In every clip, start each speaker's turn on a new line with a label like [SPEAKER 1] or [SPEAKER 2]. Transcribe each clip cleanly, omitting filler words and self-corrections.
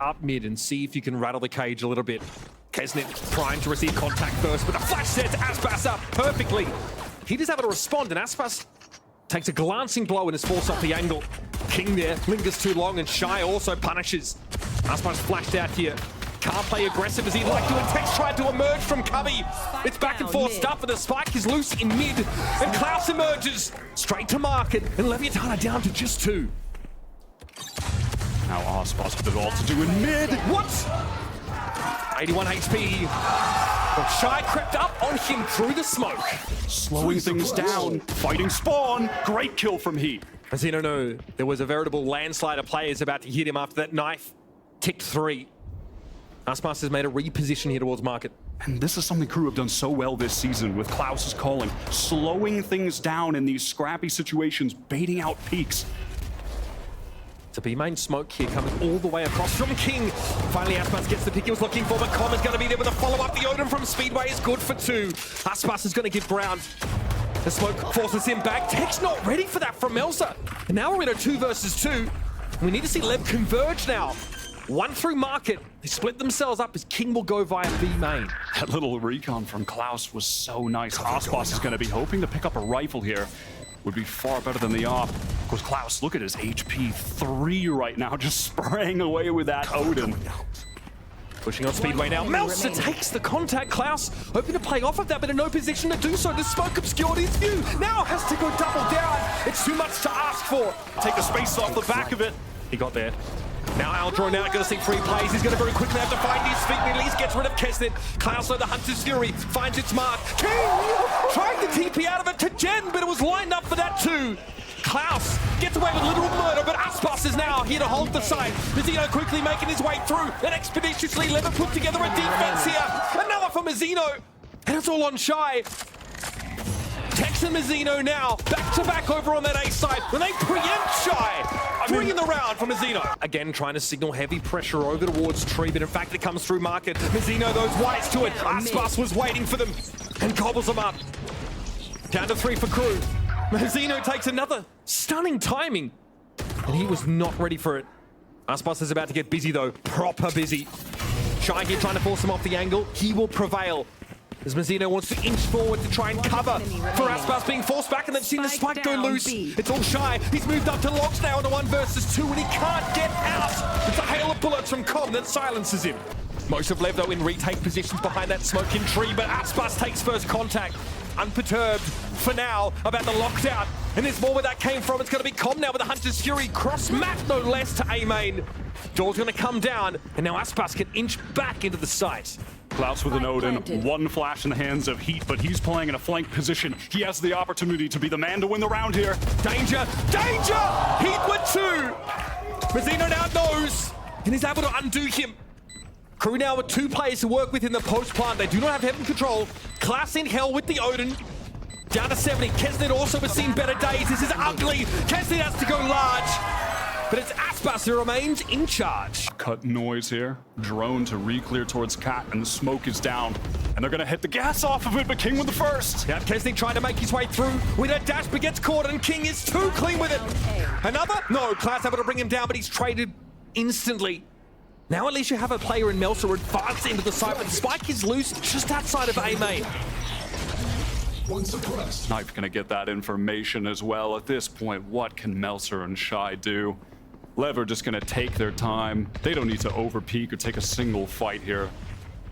[SPEAKER 1] up mid and see if you can rattle the cage a little bit. Kesnet trying to receive contact first, but the flash sets Aspas up perfectly. He is able to respond, and Aspas takes a glancing blow and is forced off the angle. King there lingers too long, and Shy also punishes. Aspas flashed out here. Can't play aggressive as he'd like to, and Tex tried to emerge from Cubby. It's back and forth stuff, and the spike is loose in mid, and Klaus emerges straight to market, and Leviatán are down to just 2.
[SPEAKER 2] Now Aspas with it all to do in mid.
[SPEAKER 1] What? 81 HP. But Shy crept up on him through the smoke.
[SPEAKER 2] Slowing things down. Fighting Spawn. Great kill from Heat.
[SPEAKER 1] As you know, there was a veritable landslide of players about to hit him after that knife ticked 3. Aspas has made a reposition here towards market.
[SPEAKER 2] And this is something crew have done so well this season with Klaus's calling. Slowing things down in these scrappy situations, baiting out peaks.
[SPEAKER 1] To be main smoke here coming all the way across from King. Finally, Aspas gets the pick he was looking for, but Com is going to be there with a follow-up. The Odin from Speedway is good for 2. Aspas is going to give ground. The smoke forces him back. Tech's not ready for that from Melsa. And now we're in a 2 versus 2. We need to see Lev converge now. 1 through market. They split themselves up as King will go via B main.
[SPEAKER 2] That little recon from Klaus was so nice. Aspas is going to be hoping to pick up a rifle here. Would be far better than the op. Of course, Klaus, look at his HP 3 right now, just spraying away with that Odin.
[SPEAKER 1] Pushing on Speedway now. Melsa takes the contact. Klaus hoping to play off of that, but in no position to do so. The smoke obscured his view. Now has to go double down. It's too much to ask for.
[SPEAKER 2] Take the space off the back of it.
[SPEAKER 1] He got there. Now Aldro now going to see 3 plays. He's going to very quickly have to find his feet, and at least gets rid of Kesnet. Klaus, though, the Hunter's Fury finds its mark. King tried to TP out of it to Jen, but it was lined up for that too. Klaus gets away with literal murder, but Aspas is now here to hold the side. Mazzino quickly making his way through, and expeditiously Lever put together a defense here. Another for Mazzino, and it's all on Shy. Tex and Mazzino now back-to-back over on that A side when they preempt Shy. 3 in the round for Mazzino. Again, trying to signal heavy pressure over towards Tree, but in fact it comes through market. Mazzino, those whites to it. Aspas was waiting for them and gobbles them up. Down to 3 for crew. Mazzino takes another stunning timing, and he was not ready for it. Aspas is about to get busy though, proper busy. Shy here trying to force him off the angle. He will prevail. As Mazzino wants to inch forward to try and cover for Aspas being forced back, and then seeing the spike go loose. It's all Shy. He's moved up to Logs now in a 1 versus 2, and he can't get out. It's a hail of bullets from Com that silences him. Most of Lev, though, in retake positions behind that smoking tree, but Aspas takes first contact. Unperturbed for now about the lockdown. And there's more where that came from. It's going to be Com now with the Hunter's Fury. Cross map, no less, to A main. Door's going to come down, and now Aspas can inch back into the site.
[SPEAKER 2] Klaus with an Odin, 1 flash in the hands of Heat, but he's playing in a flank position. He has the opportunity to be the man to win the round here.
[SPEAKER 1] Danger! Danger! Heat with 2! Mazzino now knows, and he's able to undo him. Crew now with 2 players to work with in the post plant. They do not have heaven control. Klaus in hell with the Odin. Down to 70. Kesnet also has seen better days. This is ugly. Kesnet has to go large. But it's Aspas who remains in charge.
[SPEAKER 2] Cut noise here. Drone to re-clear towards Cat, and the smoke is down. And they're going to hit the gas off of it, but King with the first.
[SPEAKER 1] Now Kesnet trying to make his way through with a dash, but gets caught, and King is too clean with it. Another? No, Klaus able to bring him down, but he's traded instantly. Now at least you have a player in Melsa advance into the site, but the spike is loose just outside of A main.
[SPEAKER 2] Knife going to get that information as well. At this point, what can Melsa and Shy do? Lever just going to take their time. They don't need to overpeak or take a single fight here.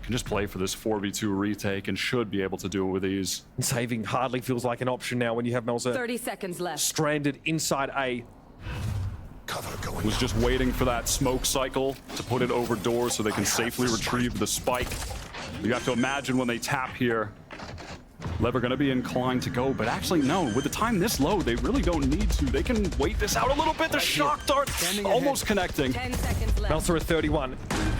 [SPEAKER 2] Can just play for this 4v2 retake and should be able to do it with ease.
[SPEAKER 1] Saving hardly feels like an option now when you have Melsa
[SPEAKER 3] 30 seconds left.
[SPEAKER 1] Stranded inside A.
[SPEAKER 2] Was just waiting for that smoke cycle to put it over doors so they can safely retrieve the spike. You have to imagine when they tap here, Lever going to be inclined to go, but actually no, with the time this low, they really don't need to. They can wait this out a little bit. The shock dart almost connecting.
[SPEAKER 3] 10 seconds left.
[SPEAKER 1] Melsa at 31,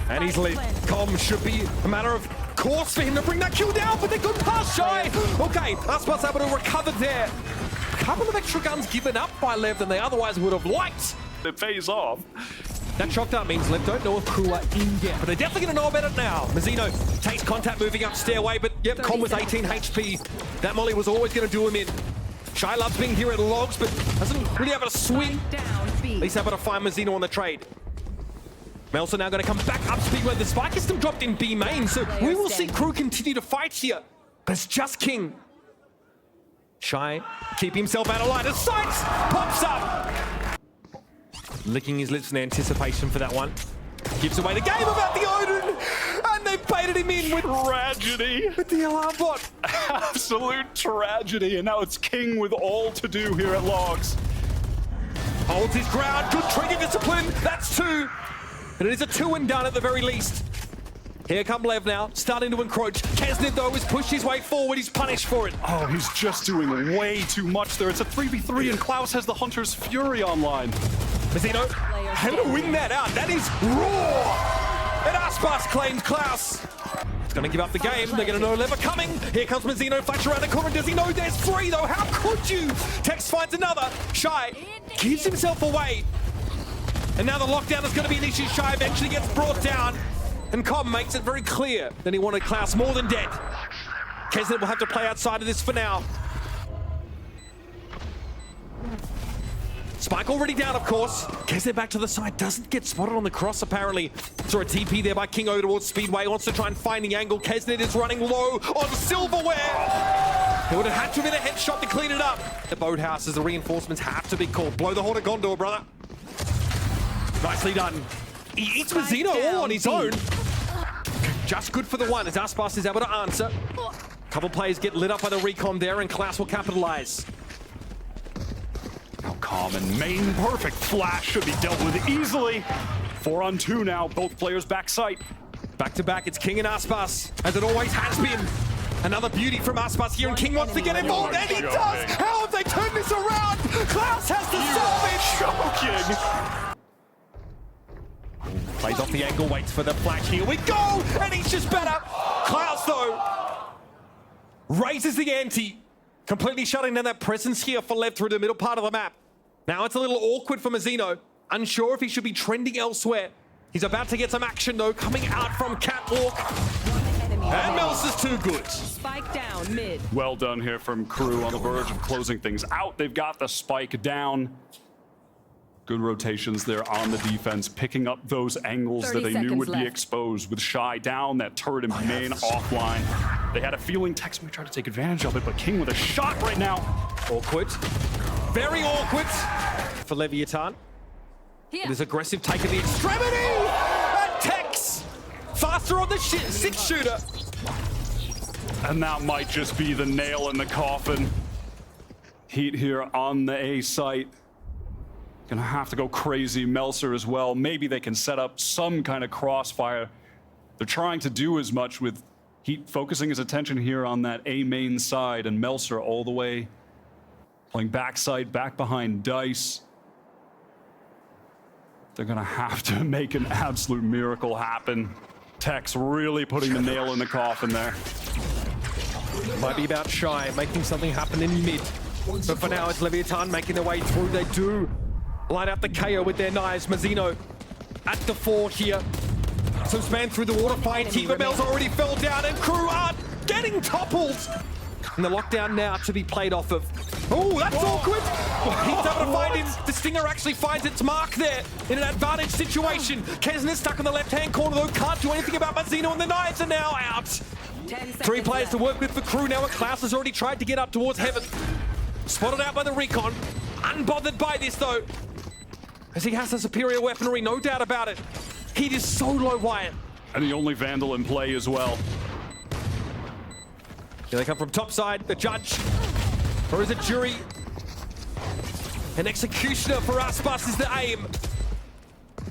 [SPEAKER 1] and he's lit. Com should be a matter of course for him to bring that kill down, but they go past Shy. Okay, Aspas able to recover there. A couple of extra guns given up by Lev than they otherwise would have liked.
[SPEAKER 2] It pays off.
[SPEAKER 1] That shock dart means Lev don't know if crew are in yet, but they're definitely going to know about it now. Mazzino takes contact moving up stairway, but yep, Com was 18 HP. That molly was always going to do him in. Shy loves being here at Logs, but doesn't really able to swing. At least able to find Mazzino on the trade. Melser now going to come back up speed where the spike is still dropped in B main, so we will see Crew continue to fight here. But it's just King. Shy, keep himself out of line of sight, pops up. Licking his lips in anticipation for that one. Gives away the game about the Odin, and they've baited him in with
[SPEAKER 2] Tragedy.
[SPEAKER 1] with the alarm bot.
[SPEAKER 2] Absolute tragedy. And now it's King with all to do here at Logs.
[SPEAKER 1] Holds his ground, good trigger discipline, that's 2. And it is a 2 and done at the very least. Here come Lev now, starting to encroach. Kesnid, though, has pushed his way forward. He's punished for it.
[SPEAKER 2] Oh, he's just doing way too much there. It's a 3v3, and Klaus has the Hunter's Fury online.
[SPEAKER 1] Mazzino, how to wing that out? That is raw! And Aspas claims Klaus. He's going to give up the game. They're going to know Lev are coming. Here comes Mazzino, flash around the corner. Does he know there's 3, though? How could you? Tex finds another. Shy gives himself away. And now the lockdown is going to be an issue. Shy eventually gets brought down. And Com makes it very clear that he wanted Klaus more than dead. Kesnid will have to play outside of this for now. Spike already down, of course. Kesnid back to the side, doesn't get spotted on the cross, apparently. Saw a TP there by King over towards Speedway, wants to try and find the angle. Kesnid is running low on Silverware. It would have had to have been a headshot to clean it up. The boathouse as the reinforcements have to be called. Blow the Horn of Gondor, brother. Nicely done. He eats Mazzino all on his own. Just good for the one as Aspas is able to answer. A couple players get lit up by the recon there, and Klaus will capitalize.
[SPEAKER 2] Now common main perfect flash should be dealt with easily. 4 on 2 now, both players back sight.
[SPEAKER 1] Back to back, it's King and Aspas, as it always has been. Another beauty from Aspas here, and King wants to get involved, and he does! How have they turned this around? Klaus has to solve it!
[SPEAKER 2] Choking!
[SPEAKER 1] Plays off the angle, waits for the flash. Here we go! And he's just better. Klaus, though, raises the ante, completely shutting down that presence here for Lev through the middle part of the map. Now it's a little awkward for Mazzino. Unsure if he should be trending elsewhere. He's about to get some action, though, coming out from Catwalk. And Mels is too good.
[SPEAKER 3] Spike down mid.
[SPEAKER 2] Well done here from Crew on the verge of closing things out. They've got the spike down. Good rotations there on the defense, picking up those angles that they knew would be exposed. With Shy down, that turret in main offline. They had a feeling Tex might try to take advantage of it, but King with a shot right now.
[SPEAKER 1] Awkward. Very awkward for Leviatán. It is aggressive take at the extremity! And Tex! Faster on the 6-shooter.
[SPEAKER 2] And that might just be the nail in the coffin. Heat here on the A site. Gonna have to go crazy. Melser as well. Maybe they can set up some kind of crossfire. They're trying to do as much with Heat focusing his attention here on that A main side, and Melser all the way playing backside, back behind Dice. They're gonna have to make an absolute miracle happen. Tex really putting the nail in the coffin there.
[SPEAKER 1] Might be about Shy making something happen in mid. But for now, it's Leviatán making their way through. They do light up the KO with their knives. Mazzino at the 4 here. Some span through the water fight. Tifa Bells already fell down, and Crew are getting toppled. And the lockdown now to be played off of. Oh, that's awkward. He's able to find him. The Stinger actually finds its mark there in an advantage situation. Kesnid stuck in the left-hand corner, though. Can't do anything about Mazzino, and the knives are now out. 3 players to work with for Crew now. Klaus has already tried to get up towards heaven. Spotted out by the recon. Unbothered by this, though, as he has the superior weaponry, no doubt about it. Heat is so low, Wyatt.
[SPEAKER 2] And the only Vandal in play as well.
[SPEAKER 1] Here they come from top side, the judge. Or is it jury? An executioner for Aspas is the aim.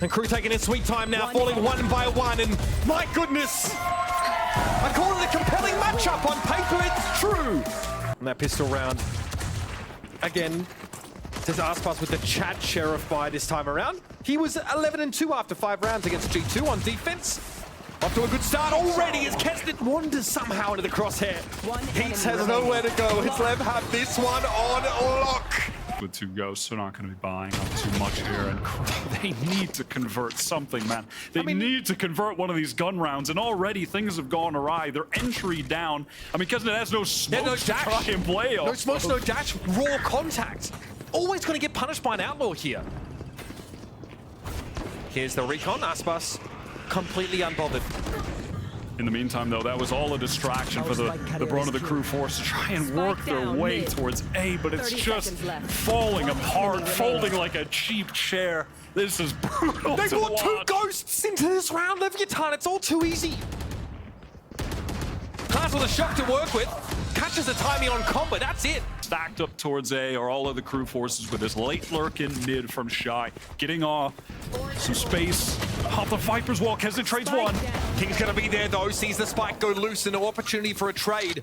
[SPEAKER 1] And Crew taking his sweet time now, falling 1 by 1. And my goodness, I call it a compelling matchup. On paper, it's true. And that pistol round. Again, says Aspas with the Chad Sheriff by this time around. He was 11-2 after 5 rounds against G2 on defense. Off to a good start already as Kesnid wanders somehow into the crosshair. Heats has nowhere to go. His Lev have this one on lock.
[SPEAKER 2] With 2 ghosts, they're not going to be buying up too much here, and they need to convert something, man. They need to convert one of these gun rounds, and already things have gone awry. Their entry down. I mean, Kesnid has no smoke to try and play off.
[SPEAKER 1] No smoke, no dash, raw contact. Always going to get punished by an outlaw here. Here's the recon. Aspas completely unbothered.
[SPEAKER 2] In the meantime, though, that was all a distraction for the brunt of the crew force to try and work their way towards A, but it's just falling apart, folding like a cheap chair. This is brutal.
[SPEAKER 1] They brought
[SPEAKER 2] watch.
[SPEAKER 1] 2 ghosts into this round, Leviatán. It's all too easy. Class with a shock to work with. Catches the timing on combo, that's it.
[SPEAKER 2] Stacked up towards A are all of the crew forces with this late lurk in mid from Shy. Getting off some space off the Viper's wall. Kesnet trades one.
[SPEAKER 1] King's gonna be there though, sees the spike go loose and no opportunity for a trade.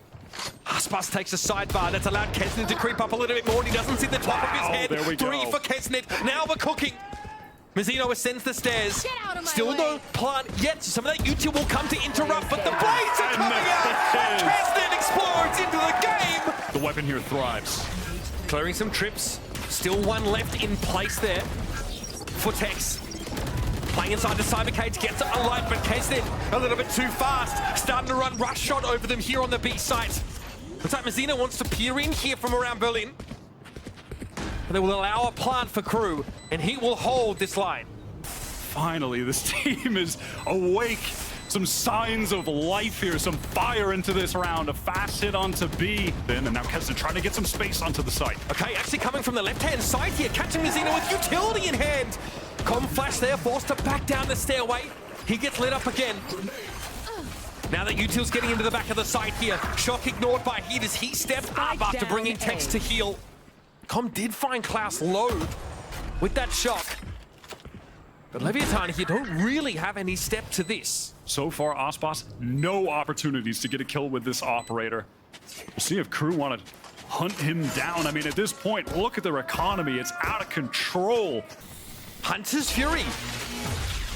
[SPEAKER 1] Aspas takes a sidebar that's allowed Kesnet to creep up a little bit more and he doesn't see the top of his head.
[SPEAKER 2] There we go.
[SPEAKER 1] 3 for Kesnet, now we're cooking. Mazzino ascends the stairs. Still no plant yet. Some of that util will come to interrupt, but the blades are coming out! Kesnet explodes into the game!
[SPEAKER 2] The weapon here thrives.
[SPEAKER 1] Clearing some trips. Still 1 left in place there for Tex. Playing inside the cyber cage, gets a light, but Kesnet a little bit too fast. Starting to run rush shot over them here on the B site. Looks like Mazzino wants to peer in here from around Berlin. But they will allow a plant for crew, and he will hold this line.
[SPEAKER 2] Finally, this team is awake. Some signs of life here, some fire into this round. A fast hit onto B. And now Kesnet trying to get some space onto the site.
[SPEAKER 1] Okay, actually coming from the left-hand side here, catching Mazzino with utility in hand. Com flash there, forced to back down the stairway. He gets lit up again. Now that util's getting into the back of the site here. Shock ignored by Heat as he stepped up after bringing Tex to heal. Com did find Klaus low with that shock. But Leviatán here don't really have any step to this.
[SPEAKER 2] So far, Aspas, no opportunities to get a kill with this operator. We'll see if crew want to hunt him down. I mean, at this point, look at their economy. It's out of control.
[SPEAKER 1] Hunter's Fury.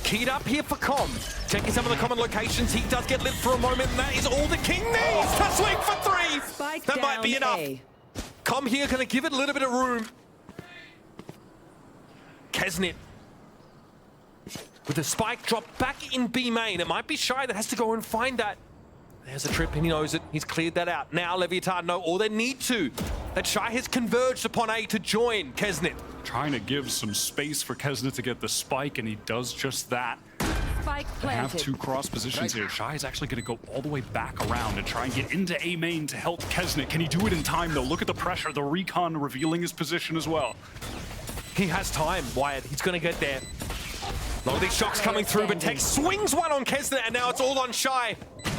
[SPEAKER 1] Keyed up here for Com. Checking some of the common locations. He does get lit for a moment, and that is all the King needs to swing for 3. That might be enough. Com here gonna give it a little bit of room. Kesnet with the spike drop back in B main. It might be Shy that has to go and find that. There's a trip and he knows it. He's cleared that out. Now Leviatán know all they need to. That Shy has converged upon A to join Kesnet.
[SPEAKER 2] Trying to give some space for Kesnet to get the spike, and he does just that.
[SPEAKER 3] Spike
[SPEAKER 2] They have
[SPEAKER 3] planted.
[SPEAKER 2] 2 cross positions here. Shy is actually going to go all the way back around and try and get into A main to help Kesnet. Can he do it in time, though? Look at the pressure. The recon revealing his position as well.
[SPEAKER 1] He has time, Wyatt. He's gonna get there. A lot of these shocks coming through, but Tex swings one on Kesnet, and now it's all on Shy.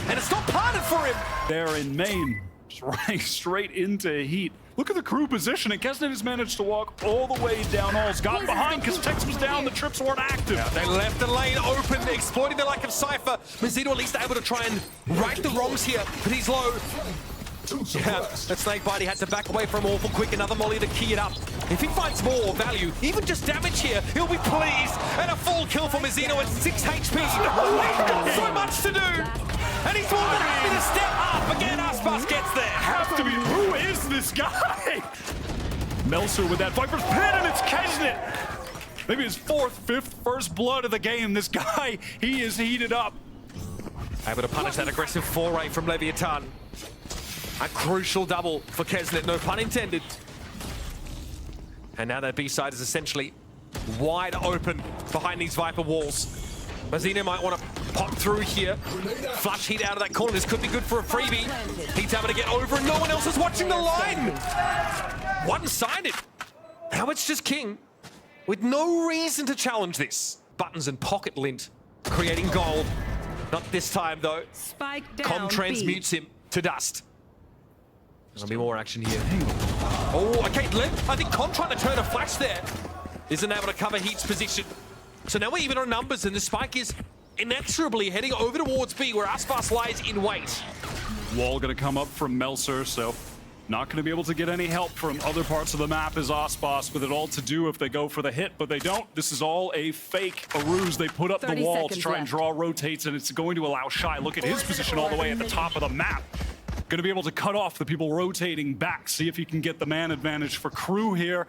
[SPEAKER 1] And it's not planted for him.
[SPEAKER 2] There in main, just running straight into Heat. Look at the crew position, and Kesnet has managed to walk all the way down All's got behind because Tex was down, the trips weren't active.
[SPEAKER 1] They left the lane open, exploiting the lack of Cypher. Mazzino at least able to try and right the wrongs here, but he's low. Yeah, that Snakebite, he had to back away from awful quick. Another molly to key it up. If he finds more value, even just damage here, he'll be pleased. And a full kill for Mazzino at 6 HP. He's got so much to do. And he's more than happy to step up. Again, Aspas gets there.
[SPEAKER 2] Have to be. Who is this guy? Melser with that Viper's pin, and it's Kesnet. Maybe his 4th, 5th first blood of the game. This guy, he is heated up.
[SPEAKER 1] Able to punish that aggressive foray from Leviatán. A crucial double for Kesnet, no pun intended. And now that B-side is essentially wide open behind these Viper walls. Mazzino might want to pop through here. Flush Heat out of that corner. This could be good for a freebie. Heat's able to get over and no one else is watching the line. One-sided. Now it's just King with no reason to challenge this. Buttons and pocket lint creating gold. Not this time though.
[SPEAKER 3] Spike down.
[SPEAKER 1] Com transmutes him to dust. There'll be more action here. Oh, okay, I think Com trying to turn a flash there. Isn't able to cover Heat's position. So now we're even on numbers and the spike is inexorably heading over towards B where Aspas lies in wait.
[SPEAKER 2] Wall going to come up from Melser, so not going to be able to get any help from other parts of the map as Aspas with it all to do if they go for the hit, but they don't. This is all a fake, a ruse. They put up the wall to try and draw rotates, and it's going to allow Shy. Look at his position all the way at the top of the map. Going to be able to cut off the people rotating back, see if he can get the man advantage for crew here.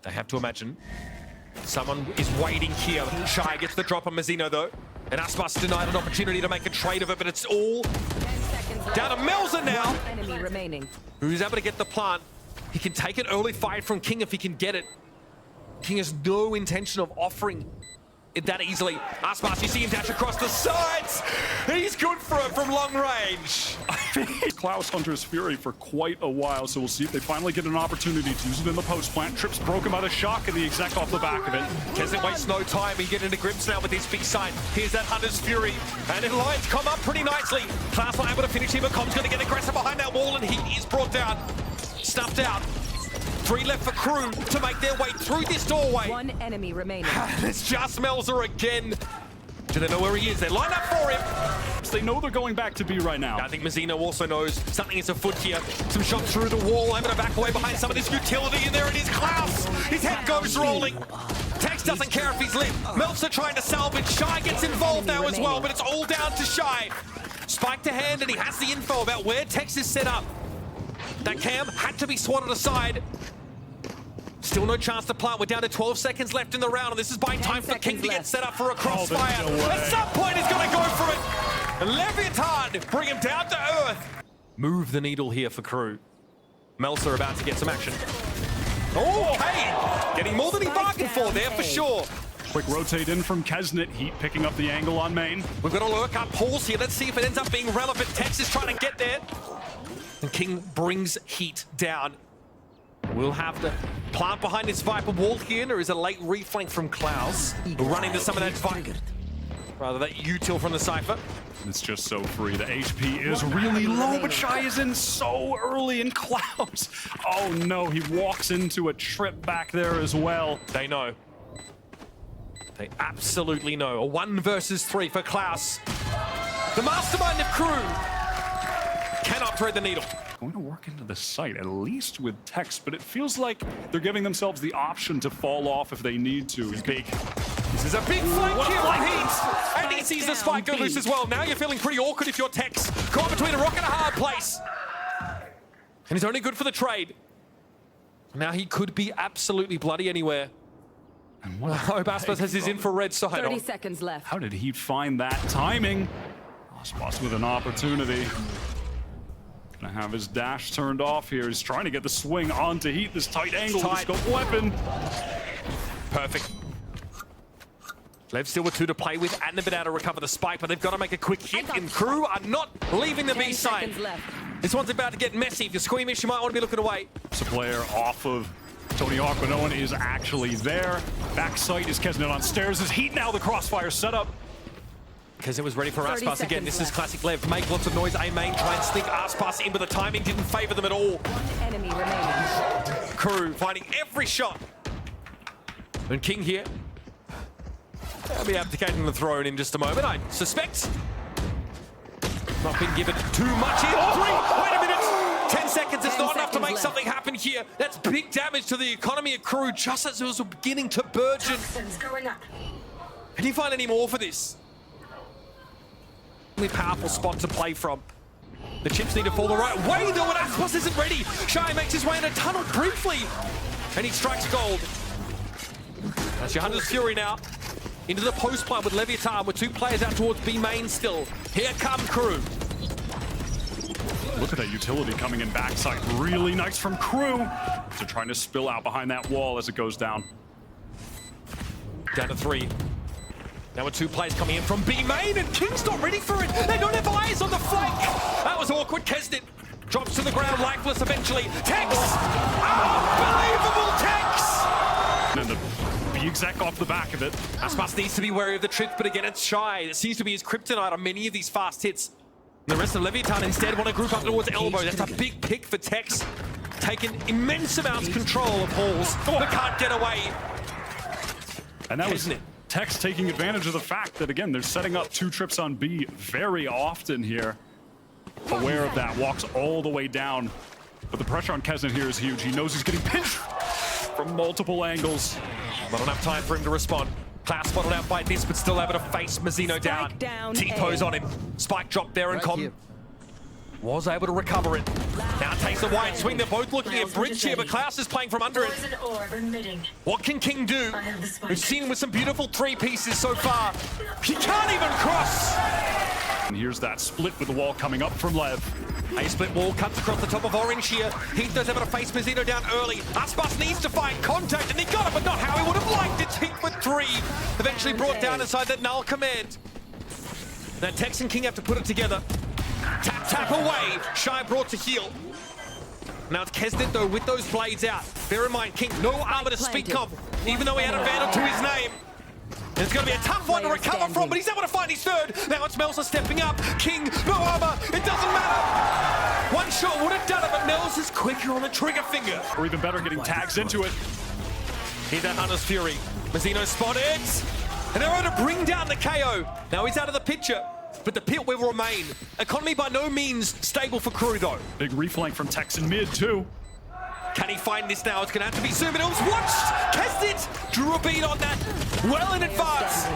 [SPEAKER 1] They have to imagine someone is waiting here. Shy gets the drop on Mazzino though, and Aspas denied an opportunity to make a trade of it, but it's all down to Melzer now.
[SPEAKER 3] Enemy remaining.
[SPEAKER 1] Who's able to get the plant. He can take an early fight from King if he can get it. King has no intention of offering it that easily. Aspas, you see him dash across the sides. He's good for it from long range.
[SPEAKER 2] Klaus Hunter's Fury for quite a while, so we'll see if they finally get an opportunity to use it in the post plant. Trips broken by the shock and the exec off the back of it.
[SPEAKER 1] Kesnet wastes no time. He get into grips now with his big sign. Here's that Hunter's Fury. And then Lions come up pretty nicely. Klaus not able to finish him, but Com's going to get aggressive behind that wall, and he is brought down. Snuffed out. 3 left for Crew to make their way through this doorway.
[SPEAKER 3] 1 enemy remaining.
[SPEAKER 1] It's just Melzer again. Do they know where he is? They line up for him.
[SPEAKER 2] They know they're going back to B right now.
[SPEAKER 1] I think Mazzino also knows something is afoot here. Some shots through the wall. Able to back away behind some of this utility. And there it is, Klaus. His head goes rolling. Tex doesn't care if he's lit. Melzer trying to salvage. Shy gets involved now as well, but it's all down to Shy. Spike to hand, and he has the info about where Tex is set up. That cam had to be swatted aside. Still no chance to plant. We're down to 12 seconds left in the round, and this is buying time for King to get set up for a crossfire. At some point, he's going to go for it. And Leviatán bring him down to earth. Move the needle here for Crew. Melzer about to get some action. Okay, getting more than he bargained for there for sure.
[SPEAKER 2] Quick rotate in from Kesnet. Heat picking up the angle on main.
[SPEAKER 1] We've got to lurk up pulls here. Let's see if it ends up being relevant. Tex is trying to get there. And King brings Heat down. We'll have to plant behind this Viper wall here. There is a late reflank from Klaus. We'll run into some of that Viper. Rather, that util from the Cypher.
[SPEAKER 2] It's just so free. The HP is really low, but Shy is in so early, and Klaus. Oh no, he walks into a trip back there as well.
[SPEAKER 1] They know. They absolutely know. A 1 versus 3 for Klaus. The mastermind of Crew cannot thread the needle.
[SPEAKER 2] Going to work into the site, at least with Tex, but it feels like they're giving themselves the option to fall off if they need to.
[SPEAKER 1] He's big. This is a big flank here from Heat. And he sees the spike go loose as well. Now you're feeling pretty awkward if you're Tex. Caught between a rock and a hard place. And he's only good for the trade. Now he could be absolutely bloody anywhere.
[SPEAKER 2] And what
[SPEAKER 1] I hope Aspas has his infrared sight
[SPEAKER 3] 30
[SPEAKER 1] on.
[SPEAKER 3] seconds left.
[SPEAKER 2] How did he find that timing? Aspas with an opportunity. Gonna have his dash turned off here. He's trying to get the swing onto Heat. This tight angle with the scope weapon.
[SPEAKER 1] Perfect. Lev still with 2 to play with and a bit out to recover the spike, but they've got to make a quick hit, and Crew are not leaving the B side. This one's about to get messy. If you're squeamish, you might want to be looking away.
[SPEAKER 2] It's a player off of Tony Hawk, but no one is actually there. Backside is Kesnet on stairs. Is Heat now the crossfire setup?
[SPEAKER 1] Because it was ready for Aspas again. This is classic Lev. Make lots of noise. A main try and sneak Aspas in, but the timing didn't favor them at all.
[SPEAKER 3] 1 enemy remaining.
[SPEAKER 1] Crew finding every shot. And King here. They'll be abdicating the throne in just a moment, I suspect. Not been given too much here. 3! Wait a minute! 10 seconds is not enough to make something happen here. That's big damage to the economy of Crew just as it was beginning to burgeon. Can you find any more for this? Really powerful spot to play from. The chips need to fall the right way though, and Aspas isn't ready. Shy makes his way in a tunnel briefly, and he strikes gold. That's your Hunter's Fury now. Into the post plant with Leviatán, with 2 players out towards B main still. Here come Crew.
[SPEAKER 2] Look at that utility coming in backside. Really nice from Crew. They're trying to spill out behind that wall as it goes down.
[SPEAKER 1] Down to 3. Now with 2 players coming in from B main, and King's not ready for it. They don't have eyes on the flank. That was awkward. Kesnet drops to the ground, lifeless eventually. Tex! Unbelievable Tex!
[SPEAKER 2] And the exec off the back of it.
[SPEAKER 1] Aspas needs to be wary of the trip, but again, it's Shy. It seems to be his kryptonite on many of these fast hits. The rest of Leviatán instead want to group up towards elbow. That's a big pick for Tex. Taking immense amounts of control of halls, but can't get away.
[SPEAKER 2] And that was Tex taking advantage of the fact that, again, they're setting up 2 trips on B very often here. Aware of that, walks all the way down. But the pressure on Kesnet here is huge. He knows he's getting pinched from multiple angles.
[SPEAKER 1] Not enough time for him to respond. Klaus spotted out by this, but still able to face Mazzino down. T-pose on him. Spike dropped there, and Com was able to recover it. Now takes the wide swing. They're both looking at bridge here, but Klaus is playing from under it. What can King do? We've seen him with some beautiful 3 pieces so far. He can't even cross.
[SPEAKER 2] And here's that split with the wall coming up from Lev.
[SPEAKER 1] A split wall cuts across the top of Orange here. Heath does able to face Mazzino down early. Aspas needs to find contact, and he got it, but not how he would have liked it. Heath with 3. Eventually brought down inside that null command. Now Tex and King have to put it together. Tap, tap away. Shy brought to heal. Now it's Kesnet though with those blades out. Bear in mind, King, no armor to speak of, even though he had a vandal to his name. And it's going to be a tough one to recover from, but he's able to find his 3rd. Now it's Melsa stepping up. King, no armor. It doesn't matter. One shot would have done it, but Melsa is quicker on the trigger finger.
[SPEAKER 2] Or even better, getting tags into it.
[SPEAKER 1] Here's that Hunter's Fury. Mazzino spotted. And they're able to bring down the KO. Now he's out of the picture, but the pit will remain. Economy by no means stable for Crew though.
[SPEAKER 2] Big reflank from Tex in mid too.
[SPEAKER 1] Can he find this now? It's going to have to be soon, but it was watched. Kesnet drew a beat on that well in advance.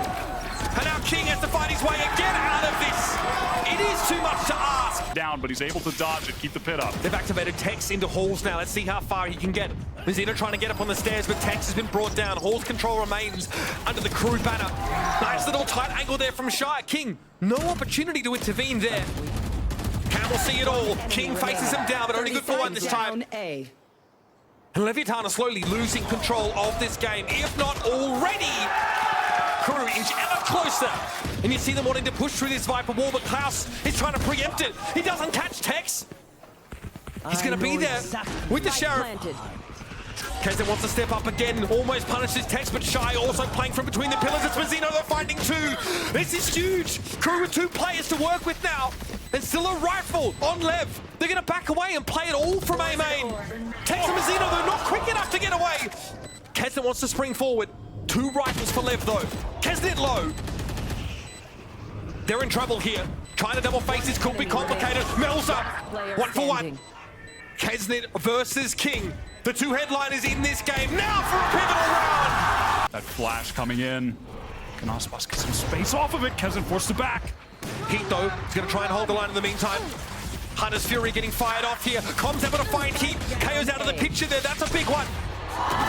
[SPEAKER 1] And now King has to find his way again out of this. It is too much to ask.
[SPEAKER 2] Down, but he's able to dodge it, keep the pit up.
[SPEAKER 1] They've activated Tex into Halls now. Let's see how far he can get. Mazzino trying to get up on the stairs, but Tex has been brought down. Hall's control remains under the Crew banner. Nice little tight angle there from Shy. King, no opportunity to intervene there. Cam will see it all. King faces him down, but only good for one this time. And Leviatán are slowly losing control of this game, if not already. Crew inch ever closer. And you see them wanting to push through this Viper wall, but Klaus is trying to preempt it. He doesn't catch Tex. He's going to be there with the Sheriff. Kesnet wants to step up again, almost punishes Tex, but Shy also playing from between the pillars. It's Mazzino, they're finding 2. This is huge. Crew with 2 players to work with now. And still a rifle on Lev. They're going to back away and play it all from A main. Tex and Mazzino, they're not quick enough to get away. Kesnet wants to spring forward. 2 rifles for Lev though. Kesnet low. They're in trouble here. Trying to double face this could be complicated. Melsa, 1 for 1. Kesnet versus King. The 2 headliners in this game now for a pivotal round.
[SPEAKER 2] That flash coming in. Can Aspas get some space off of it? Kesnet forced it back.
[SPEAKER 1] Heat though, is going to try and hold the line in the meantime. Hunter's Fury getting fired off here. Com's able to find Heat. KO's out of the picture there. That's a big one.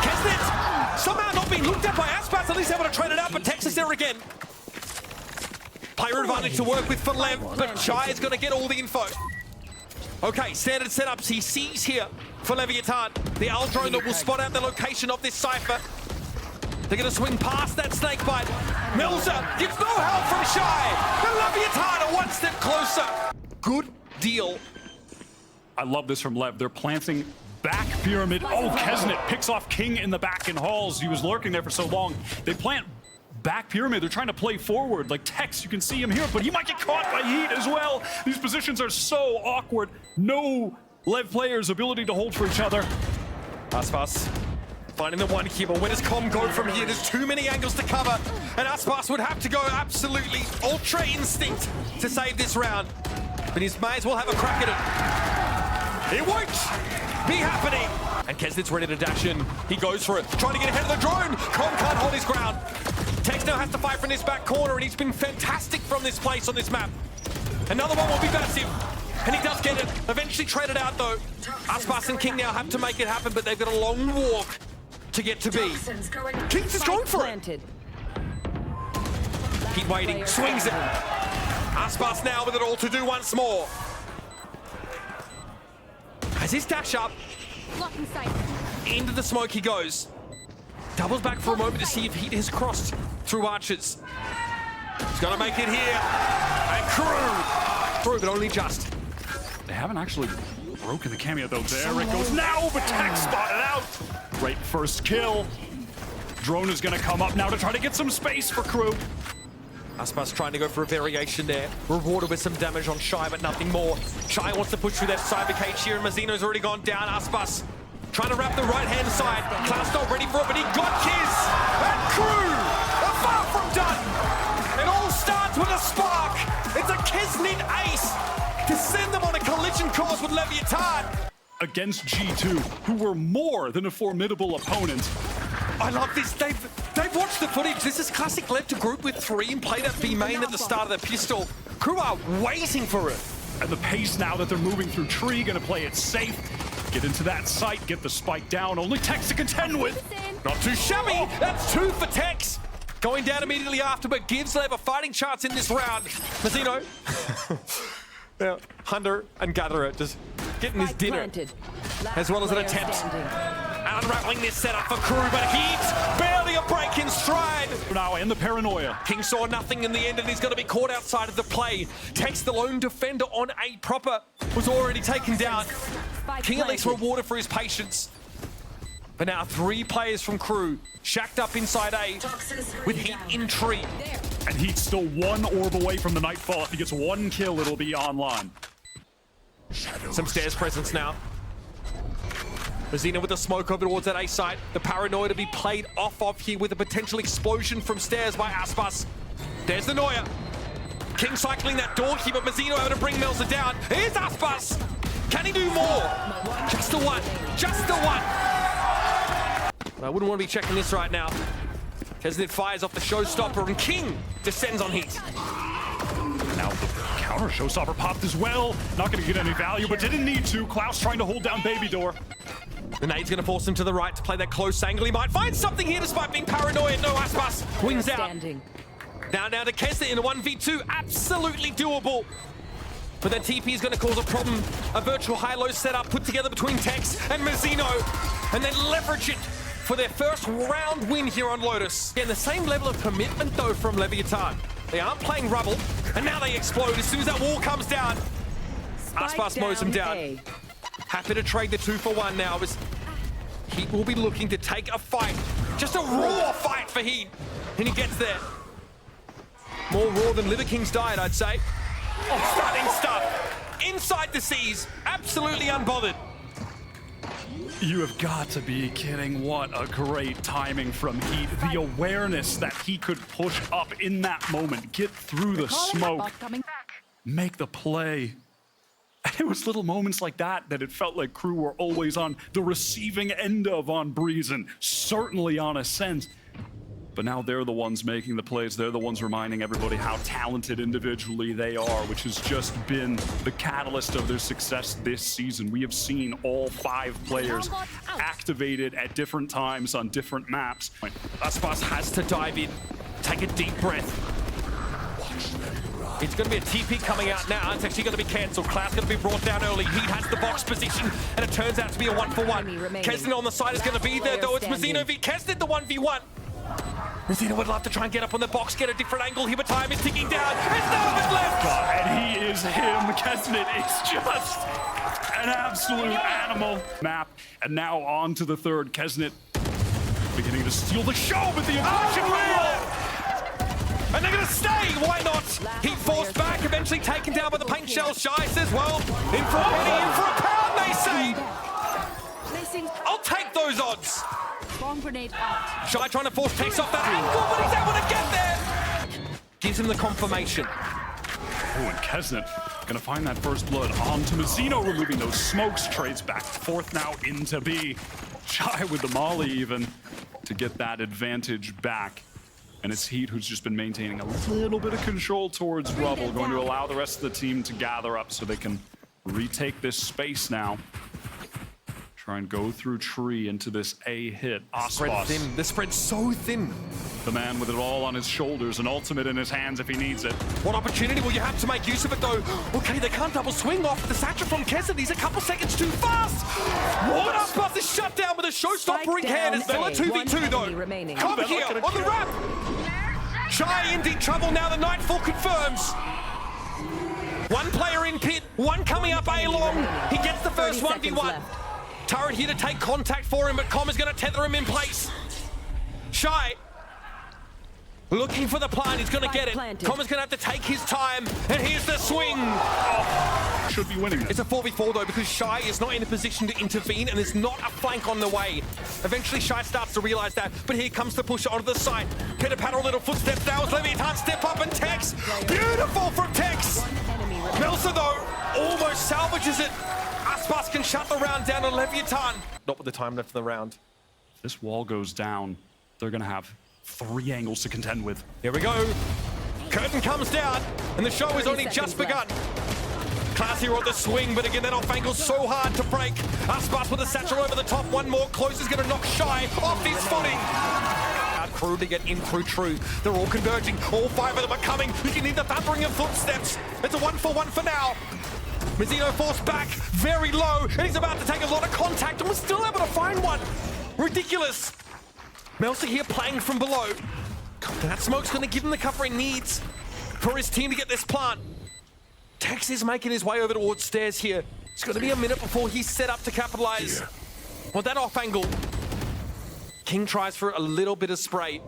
[SPEAKER 1] Kesnet somehow not being looked at by Aspas. At least able to trade it out, but Texas there again. Player advantage to work with for Lev, but Shy is going to get all the info. Okay, standard setups he sees here for Leviatán. The Owl drone that will spot out the location of this Cypher. They're going to swing past that snake bite. Melsa gives no help from Shy. The Leviatán are 1 step closer. Good deal.
[SPEAKER 2] I love this from Lev. They're planting back pyramid. Oh, Kesnet picks off King in the back in Halls. He was lurking there for so long. They plant back pyramid. They're trying to play forward. Like Tex, you can see him here, but he might get caught by Heat as well. These positions are so awkward. No Lev players' ability to hold for each other.
[SPEAKER 1] Aspas finding the 1 here, but where does Com go from here? There's too many angles to cover, and Aspas would have to go absolutely ultra instinct to save this round. But he may as well have a crack at it. It won't be happening. And Kesnet's ready to dash in. He goes for it, trying to get ahead of the drone. Com can't hold his ground. Tex now has to fight from this back corner, and he's been fantastic from this place on this map. Another one will be massive. And he does get it. Eventually traded out though. Aspas and King now have to make it happen, but they've got a long walk to get to B. King's just going for it. Keep waiting, swings it. Aspas now with it all to do once more. Has his dash up. Into the smoke he goes. Doubles back for a moment to see if Heat has crossed through archers. He's gonna make it here. And Crew through, but only just.
[SPEAKER 2] They haven't actually broken the cameo though. There it goes now, but Tex spotted out. Great first kill. Drone is gonna come up now to try to get some space for Crew.
[SPEAKER 1] Aspas trying to go for a variation there. Rewarded with some damage on Shy, but nothing more. Shy wants to push through that cyber cage here, and Mazzino's already gone down. Aspas trying to wrap the right-hand side. Klaus not ready for it, but he got his. And Crew are far from done. It all starts with a spark. It's a Kesnet ace to send them on a collision course with Leviatán.
[SPEAKER 2] Against G2, who were more than a formidable opponent.
[SPEAKER 1] I love this. They've watched the footage. This is classic Lev to group with 3 and played at B main at the start of the pistol. Crew are waiting for it.
[SPEAKER 2] And the pace now that they're moving through tree, gonna play it safe. Get into that site, get the spike down. Only Tex to contend with.
[SPEAKER 1] Not too shabby. That's 2 for Tex. going down immediately after, but gives Lev a fighting chance in this round. Mazzino. Yeah, Hunter and Gatherer just getting his dinner, as well as an attempt at unraveling this setup for Crew, but Heat barely a break in stride.
[SPEAKER 2] Now in the paranoia.
[SPEAKER 1] King saw nothing in the end, and he's going to be caught outside of the play. Tex, the lone defender on A proper, was already taken down. King at least rewarded for his patience. But now 3 players from Crew shacked up inside A with Heat in tree.
[SPEAKER 2] And Heat's still 1 orb away from the Nightfall. If he gets 1 kill, it'll be online.
[SPEAKER 1] Some stairs presence now. Mazzino with the smoke over towards that A site. The paranoia to be played off of here with a potential explosion from stairs by Aspas. There's the Noia. King cycling that door here, but Mazzino able to bring Melzer down. Here's Aspas. Can he do more? Just the one. Just the one. I wouldn't want to be checking this right now. Kesnit fires off the showstopper, and King descends on Heat.
[SPEAKER 2] Now the counter showstopper popped as well. Not going to get any value, but didn't need to. Klaus trying to hold down Baby Door.
[SPEAKER 1] The nade's going to force him to the right to play that close angle. He might find something here despite being paranoid. No, Aspas wins out. Now to Kesnit in a 1v2. Absolutely doable. But then TP is going to cause a problem. A virtual high-low setup put together between Tex and Mazzino, and then leverage it for their first round win here on Lotus. Again, the same level of commitment, though, from Leviatán. They aren't playing rubble, and now they explode as soon as that wall comes down. Aspas mows him down. Happy to trade the 2-for-1 now, as Heat will be looking to take a fight. Just a raw fight for Heat, and he gets there. More raw than Liver King's diet, I'd say. Oh, stunning stuff. Inside the seas, absolutely unbothered.
[SPEAKER 2] You have got to be kidding. What a great timing from Heat. The awareness that he could push up in that moment, get through the smoke, make the play. And it was little moments like that it felt like Crew were always on the receiving end of on Breeze, and certainly on Ascent. But now they're the ones making the plays. They're the ones reminding everybody how talented individually they are, which has just been the catalyst of their success this season. We have seen all 5 players activated at different times on different maps.
[SPEAKER 1] Aspas has to dive in, take a deep breath. It's going to be a TP coming out now. It's actually going to be cancelled. Klaus going to be brought down early. Heat has the box position, and it turns out to be a 1-for-1. Kesnit on the side is going to be there, though. It's Mazzino v Kesnit, the 1v1. Mazzino would love to try and get up on the box, get a different angle here, but time is ticking down. There's none of it left!
[SPEAKER 2] And he is him. Kesnit is just an absolute animal. Map, and now on to the third. Kesnit beginning to steal the show with the aggression wheel!
[SPEAKER 1] And they're going to stay, why not? Heat forced back, eventually taken down by the paint shell. Shy says, well, in for a penny, in for a pound, they say. I'll take those odds.
[SPEAKER 3] Bomb grenade out.
[SPEAKER 1] Shy trying to force Tex off that angle, but he's able to get there. Gives him the confirmation.
[SPEAKER 2] Oh, and Kesnit gonna find that first blood onto Mazzino, removing those smokes. Trades back and forth now into B. Shy with the molly even to get that advantage back. And it's Heat who's just been maintaining a little bit of control towards Rubble, going to allow the rest of the team to gather up so they can retake this space now. Try and go through tree into this A hit.
[SPEAKER 1] Spread thin. The spread's so thin.
[SPEAKER 2] The man with it all on his shoulders, an ultimate in his hands if he needs it.
[SPEAKER 1] What opportunity will you have to make use of it, though? Okay, they can't double swing off the satchel from Kesnit. He's a couple seconds too fast. What up? Buzz is shut down with a showstopper in hand. It's still a 2v2, though. Come here on the ramp. Shy in deep trouble now. The Nightfall confirms. One player in pit, one coming up A long. He gets the first 1v1. Turret here to take contact for him, but Com is going to tether him in place. Shy looking for the plant, he's going to get it. Com is going to have to take his time, and here's the swing. Oh.
[SPEAKER 2] Should be winning this.
[SPEAKER 1] It's a 4v4 though, because Shy is not in a position to intervene, and there's not a flank on the way. Eventually Shy starts to realize that, but here comes the push onto the side. Pitter patter, little footsteps now as Leviatán step up and Tex. Beautiful from Tex. Melzer though almost salvages it. Aspas can shut the round down on Leviatán. Not with the time left in the round.
[SPEAKER 2] This wall goes down. They're gonna have 3 angles to contend with.
[SPEAKER 1] Here we go. Curtain comes down, and the show has only just begun. Klaus here on the swing, but again, that off angle's so hard to break. Aspas with a satchel over the top. One more close is gonna knock Shy off his footing. Crew to get in through True. They're all converging. All 5 of them are coming. You can hear the thundering of footsteps. It's a 1-for-1 for now. Mazzino forced back, very low, and he's about to take a lot of contact and was still able to find one. Ridiculous. Melsa here playing from below. And that smoke's going to give him the cover he needs for his team to get this plant. Tex is making his way over towards stairs here. It's going to be a minute before he's set up to capitalize. Well, that off angle. King tries for a little bit of spray.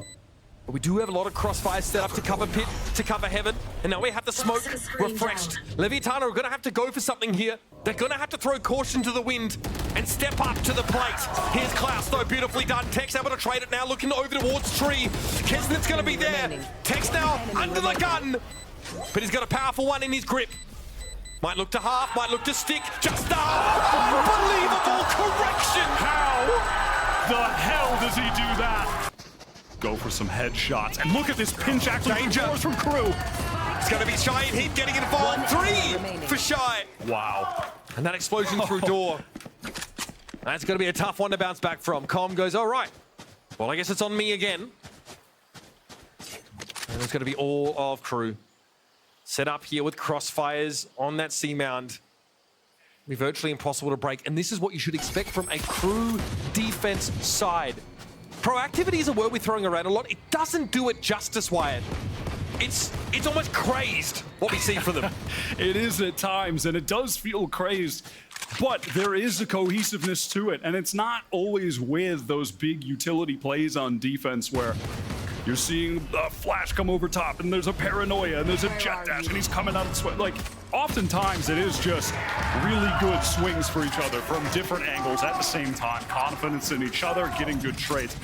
[SPEAKER 1] But we do have a lot of crossfires set up to cover pit, to cover heaven. And now we have the smoke refreshed. Leviatán are going to have to go for something here. They're going to have to throw caution to the wind and step up to the plate. Here's Klaus, though, beautifully done. Tex able to trade it now, looking over towards Tree. Kesnet's going to be there. Tex now under the gun. But he's got a powerful one in his grip. Might look to half, might look to stick. Just the unbelievable correction.
[SPEAKER 2] How the hell does he do that? Go for some headshots. And look at this pinch actually
[SPEAKER 1] Danger
[SPEAKER 2] from Crew.
[SPEAKER 1] It's going to be Shy and Heat getting involved. 3 for Shy.
[SPEAKER 2] Wow.
[SPEAKER 1] And that explosion through door. That's going to be a tough one to bounce back from. Com goes, all right. Well, I guess it's on me again. And it's going to be all of Crew. Set up here with crossfires on that C-mound. Be virtually impossible to break. And this is what you should expect from a Crew defense side. Proactivity is a word we're throwing around a lot. It doesn't do it justice, Wyatt. It's almost crazed what we see from them.
[SPEAKER 2] It is at times, and it does feel crazed. But there is a cohesiveness to it, and it's not always with those big utility plays on defense where you're seeing a flash come over top, and there's a paranoia, and there's a jet dash, and he's coming out and sweat. Like, oftentimes it is just really good swings for each other from different angles at the same time. Confidence in each other, getting good trades.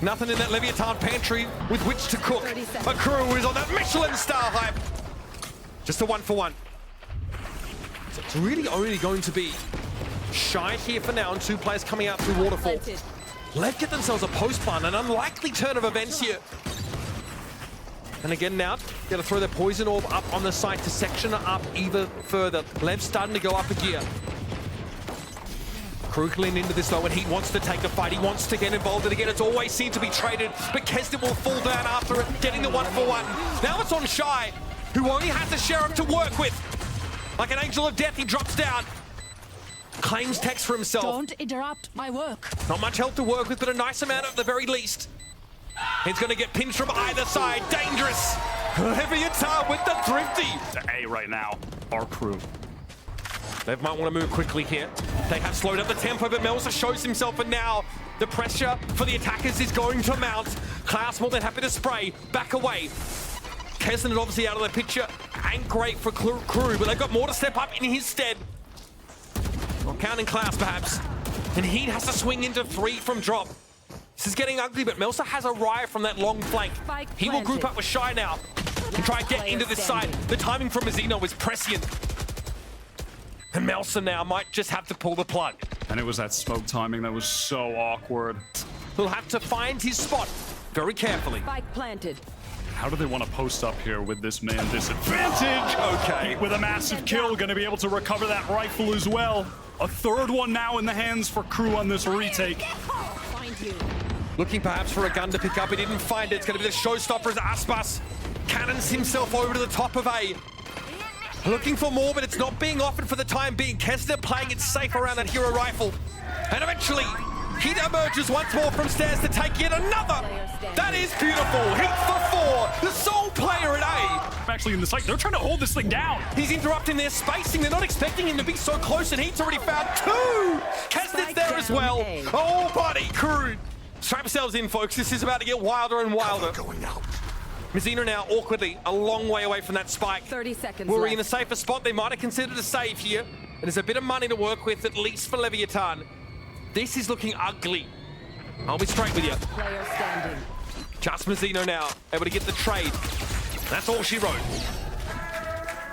[SPEAKER 1] Nothing in that Leviatán pantry with which to cook. A Crew is on that Michelin star hype. Just a 1-for-1. So it's really only going to be Shy here for now, and 2 players coming out through Waterfall. Lev get themselves a post plant, an unlikely turn of events here. And again now, got to throw their poison orb up on the site to section it up even further. Lev's starting to go up a gear. Crew can lean into this though, and he wants to take the fight. He wants to get involved, and again, it's always seemed to be traded, but Keston will fall down after it, getting the 1-for-1. Now it's on Shy, who only has a sheriff to work with. Like an angel of death, he drops down. Claims Tex for himself.
[SPEAKER 3] Don't interrupt my work.
[SPEAKER 1] Not much help to work with, but a nice amount at the very least. He's going to get pinched from either side. Dangerous. Leviatán with the thrifty.
[SPEAKER 2] To A right now, our Crew.
[SPEAKER 1] They might want to move quickly here. They have slowed up the tempo, but Melsa shows himself, and now the pressure for the attackers is going to mount. Klaus more than happy to spray. Back away. Keston is obviously out of the picture. Ain't great for Crew, but they've got more to step up in his stead. Not counting Klaus, perhaps. And he has to swing into 3 from drop. This is getting ugly, but Melsa has a riot from that long flank. He will group up with Shy now and try and get into this side. The timing from Mazzino is prescient. And Melsa now might just have to pull the plug.
[SPEAKER 2] And it was that smoke timing that was so awkward.
[SPEAKER 1] He'll have to find his spot very carefully.
[SPEAKER 3] Spike planted.
[SPEAKER 2] How do they want to post up here with this man disadvantage?
[SPEAKER 1] Okay.
[SPEAKER 2] With a massive kill, going to be able to recover that rifle as well. A 3rd one now in the hands for Crew on this retake.
[SPEAKER 3] Find you.
[SPEAKER 1] Looking perhaps for a gun to pick up. He didn't find it. It's going to be the showstopper as Aspas cannons himself over to the top of A. Looking for more, but it's not being offered for the time being. Kessler playing it safe around that hero rifle. And eventually, Heat emerges once more from stairs to take yet another. That is beautiful. Heat for 4. The sole player at A.
[SPEAKER 2] Actually in the site, they're trying to hold this thing down.
[SPEAKER 1] He's interrupting their spacing. They're not expecting him to be so close, and Heat's already found 2. Kesnet's there as well. Oh, buddy, Crew. Strap yourselves in, folks. This is about to get wilder and wilder.
[SPEAKER 4] Going out.
[SPEAKER 1] Mazzino now awkwardly a long way away from that spike.
[SPEAKER 3] 30 seconds
[SPEAKER 1] Were we
[SPEAKER 3] left.
[SPEAKER 1] in a safer spot? They might have considered a save here. And there's a bit of money to work with, at least for Leviatán. This is looking ugly. I'll be straight with you.
[SPEAKER 3] Player standing.
[SPEAKER 1] Just Mazzino now, able to get the trade. That's all she wrote.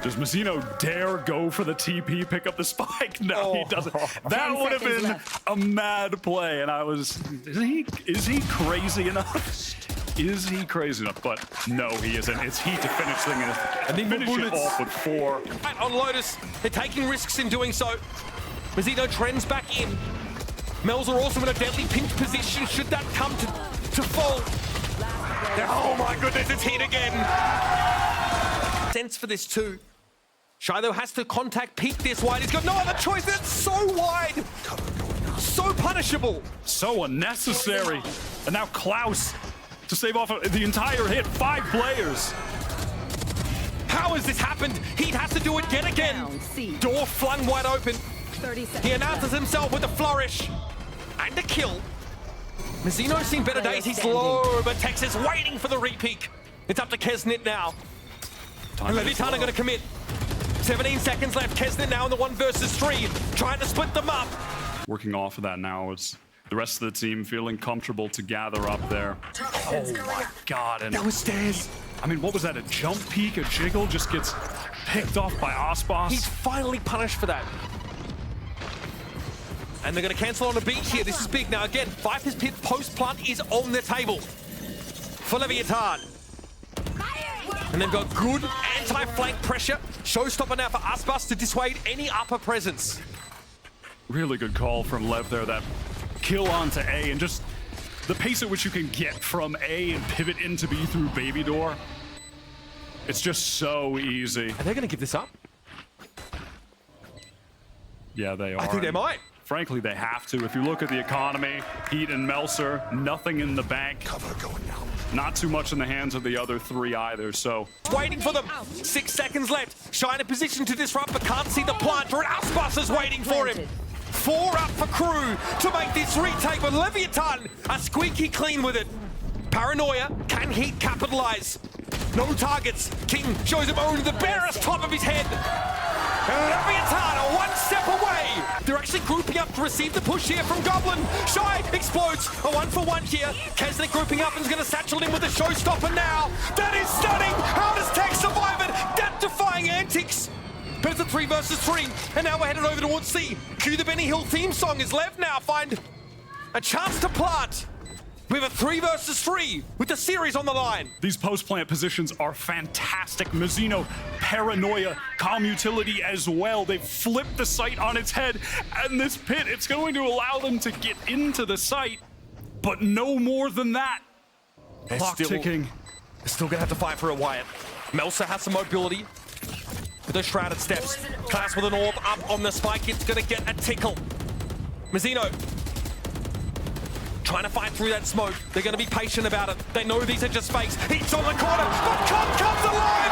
[SPEAKER 2] Does Mazzino dare go for the TP, pick up the spike? No, he doesn't. That would have been a mad play, and I was, is he crazy enough? Is he crazy enough? But no, he isn't. It's Heat to finish things and finish it off with 4.
[SPEAKER 1] Right, on Lotus, they're taking risks in doing so. Mazzino trends back in. Mel's are also in a deadly pinch position should that come to fall. Oh my goodness, it's hit again. Sense for this too. Shiloh has to contact peek this wide. He's got no other choice. It's so wide. So punishable.
[SPEAKER 2] So unnecessary. And now Klaus to save off the entire hit. 5 players.
[SPEAKER 1] How has this happened? He has to do it yet again. Door flung wide open.
[SPEAKER 3] 30 seconds.
[SPEAKER 1] He announces himself with a flourish. And a kill. Mazzino's seen better days. He's low, but Texas waiting for the repeak. It's up to Kesnit now. And Leviatán are going to commit. 17 seconds left. Kesnit now in the 1 versus 3. Trying to split them up.
[SPEAKER 2] Working off of that now is the rest of the team feeling comfortable to gather up there. Oh my god. And
[SPEAKER 1] That was stairs.
[SPEAKER 2] I mean, what was that? A jump peek, a jiggle just gets picked off by Aspas.
[SPEAKER 1] He's finally punished for that. And they're going to cancel on a beat here. This is big. Now again, Viper's Pit post-plant is on the table for Leviatán. And they've got good anti-flank pressure. Showstopper now for Aspas to dissuade any upper presence.
[SPEAKER 2] Really good call from Lev there. That kill onto A and just the pace at which you can get from A and pivot into B through Baby Door. It's just so easy.
[SPEAKER 1] Are they going to give this up?
[SPEAKER 2] Yeah, they are.
[SPEAKER 1] I think they might.
[SPEAKER 2] Frankly, they have to. If you look at the economy, Heat and Melser, nothing in the bank.
[SPEAKER 4] Cover going now.
[SPEAKER 2] Not too much in the hands of the other 3 either, so.
[SPEAKER 1] Waiting for them. 6 seconds left. Shine in position to disrupt, but can't see the plant for it. Aspas is waiting for him. 4 up for Crew to make this retake, but Leviatán are squeaky clean with it. Paranoia, can Heat capitalize? No targets. King shows him only the barest top of his head. And Leviatán are 1 step away. They're actually grouping up to receive the push here from Goblin. Shy explodes. A 1-for-1 here. Kesnick grouping up and is going to satchel him with a showstopper now. That is stunning. How does Tech survive it? Death-defying antics. But it's a 3 versus 3. And now we're headed over towards C. Cue the Benny Hill theme song is Lev now find a chance to plant. We have a 3 versus 3 with the series on the line.
[SPEAKER 2] These post-plant positions are fantastic. Mazzino, Paranoia, Calm Utility as well. They've flipped the site on its head, and this pit, it's going to allow them to get into the site, but no more than that. Clock ticking.
[SPEAKER 1] They're still gonna have to fight for a Wyatt. Melsa has some mobility with those shrouded steps. Klaus with an orb up on the spike. It's gonna get a tickle. Mazzino trying to fight through that smoke. They're going to be patient about it. They know these are just fakes. He's on the corner, but comes alive!